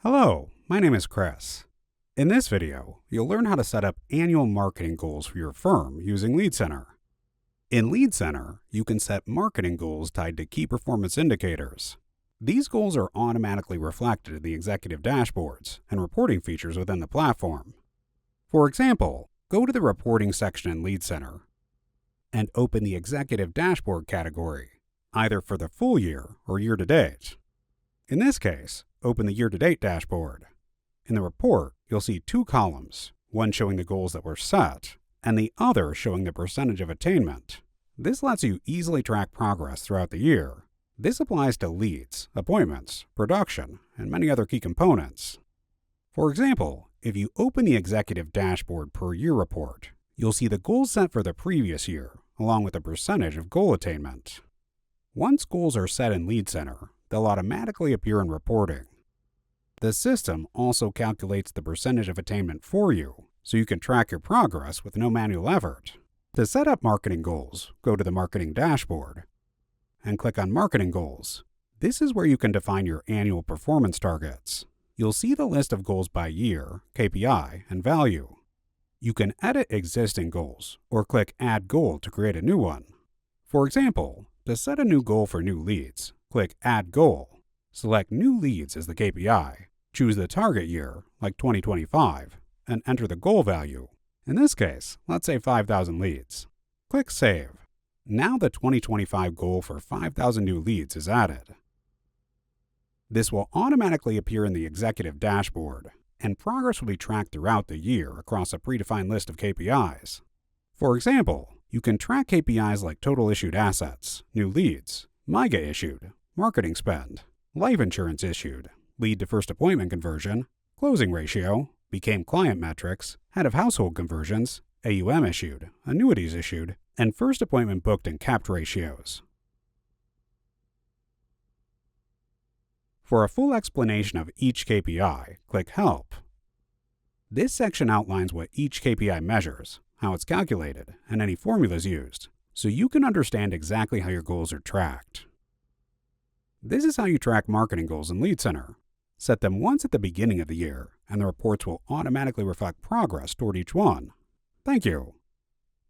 Hello, my name is Chris. In this video, you'll learn how to set up annual marketing goals for your firm using LeadCenter. In LeadCenter, you can set marketing goals tied to key performance indicators. These goals are automatically reflected in the executive dashboards and reporting features within the platform. For example, go to the reporting section in LeadCenter and open the executive dashboard category, either for the full year or year-to-date. In this case, open the year-to-date dashboard. In the report, you'll see two columns, one showing the goals that were set, and the other showing the percentage of attainment. This lets you easily track progress throughout the year. This applies to leads, appointments, production, and many other key components. For example, if you open the executive dashboard per year report, you'll see the goals set for the previous year, along with the percentage of goal attainment. Once goals are set in LeadCenter, they'll automatically appear in reporting. The system also calculates the percentage of attainment for you, so you can track your progress with no manual effort. To set up marketing goals, go to the Marketing Dashboard and click on Marketing Goals. This is where you can define your annual performance targets. You'll see the list of goals by year, KPI, and value. You can edit existing goals or click Add Goal to create a new one. For example, to set a new goal for new leads, click Add Goal. Select New Leads as the KPI. Choose the target year, like 2025, and enter the goal value. In this case, let's say 5,000 leads. Click Save. Now the 2025 goal for 5,000 new leads is added. This will automatically appear in the executive dashboard, and progress will be tracked throughout the year across a predefined list of KPIs. For example, you can track KPIs like total issued assets, new leads, MIGA issued, marketing spend, life insurance issued, lead to first appointment conversion, closing ratio, became client metrics, head of household conversions, AUM issued, annuities issued, and first appointment booked and capped ratios. For a full explanation of each KPI, click Help. This section outlines what each KPI measures, how it's calculated, and any formulas used, so you can understand exactly how your goals are tracked. This is how you track marketing goals in LeadCenter. Set them once at the beginning of the year, and the reports will automatically reflect progress toward each one. Thank you.